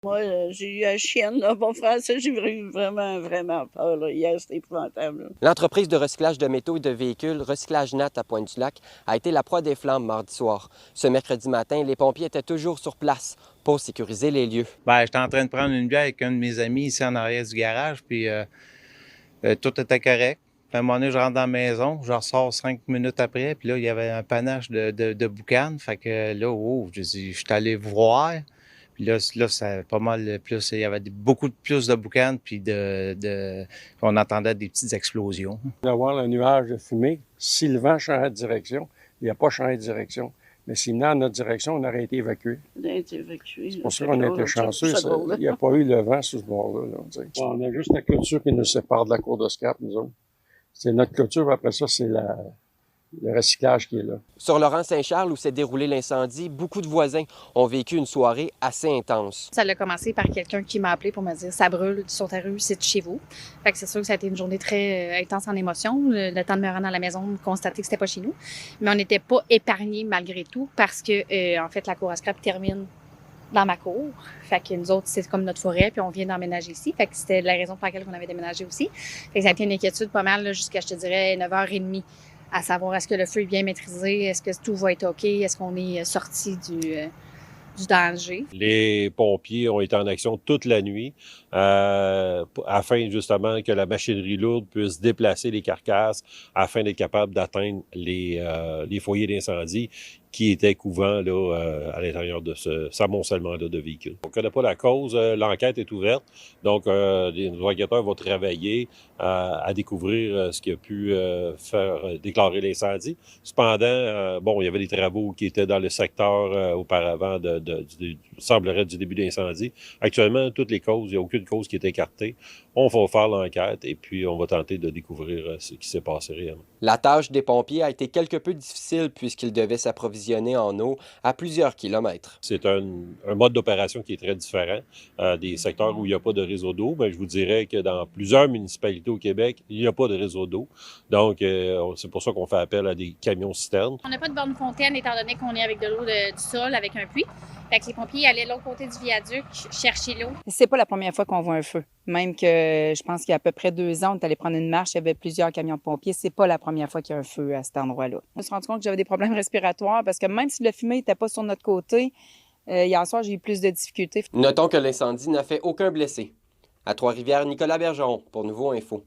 Moi, j'ai eu la chienne, là, pour faire ça. J'ai eu vraiment, vraiment peur, là. Hier, c'était épouvantable, là. L'entreprise de recyclage de métaux et de véhicules Recyclage Nat à Pointe-du-Lac a été la proie des flammes mardi soir. Ce mercredi matin, les pompiers étaient toujours sur place pour sécuriser les lieux. J'étais en train de prendre une bière avec un de mes amis ici en arrière du garage, puis tout était correct. Puis à un moment donné, je rentre dans la maison, je ressors 5 minutes après, puis là, il y avait un panache de boucanes. Fait que là, je suis allé voir. Puis là, c'est pas mal plus. Il y avait beaucoup plus de boucanes, puis on entendait des petites explosions. D'avoir un nuage de fumée, si le vent changeait de direction, il n'a pas changé de direction. Mais s'il venait en notre direction, on aurait été évacué. On a été évacués. C'est pour ça qu'on a été chanceux. Il n'y a pas eu le vent sur ce bord-là. On a juste la clôture qui nous sépare de la cour de scrap, nous autres. C'est notre clôture, après ça, c'est le recyclage qui est là. Sur Laurent-Saint-Charles, où s'est déroulé l'incendie, beaucoup de voisins ont vécu une soirée assez intense. Ça a commencé par quelqu'un qui m'a appelé pour me dire « ça brûle sur ta rue, c'est de chez vous ». Fait que c'est sûr que ça a été une journée très intense en émotion. Le temps de me rendre à la maison, de constater que c'était pas chez nous. Mais on n'était pas épargnés malgré tout parce que, en fait, la cour à scrap termine dans ma cour. Fait que nous autres, c'est comme notre forêt, puis on vient d'emménager ici. Fait que c'était la raison pour laquelle on avait déménagé aussi. Fait que ça a été une inquiétude pas mal là, jusqu'à, je te dirais, 9h30, à savoir est-ce que le feu est bien maîtrisé, est-ce que tout va être OK, est-ce qu'on est sorti du danger. Les pompiers ont été en action toute la nuit afin justement que la machinerie lourde puisse déplacer les carcasses afin d'être capable d'atteindre les foyers d'incendie qui étaient couvents là, à l'intérieur de ce amoncellement-là de véhicules. On ne connaît pas la cause, l'enquête est ouverte, donc nos enquêteurs vont travailler à découvrir ce qui a pu faire déclarer l'incendie. Cependant, il y avait des travaux qui étaient dans le secteur auparavant semblerait du début d'incendie. Actuellement, toutes les causes, il n'y a aucune cause qui est écartée. On va faire l'enquête et puis on va tenter de découvrir ce qui s'est passé réellement. La tâche des pompiers a été quelque peu difficile puisqu'ils devaient s'approvisionner en eau à plusieurs kilomètres. C'est un mode d'opération qui est très différent des secteurs où il n'y a pas de réseau d'eau. Je vous dirais que dans plusieurs municipalités au Québec, il n'y a pas de réseau d'eau. Donc, c'est pour ça qu'on fait appel à des camions-citernes. On n'a pas de borne fontaine étant donné qu'on est avec de l'eau du sol, avec un puits. Fait que les pompiers allaient de l'autre côté du viaduc chercher l'eau. C'est pas la première fois qu'on voit un feu. Même que je pense qu'il y a à peu près 2 ans, on est allé prendre une marche, il y avait plusieurs camions de pompiers. C'est pas la première fois qu'il y a un feu à cet endroit-là. Je me suis rendu compte que j'avais des problèmes respiratoires parce que même si le fumée n'était pas sur notre côté, hier soir, j'ai eu plus de difficultés. Notons que l'incendie n'a fait aucun blessé. À Trois-Rivières, Nicolas Bergeron pour Nouveau Info.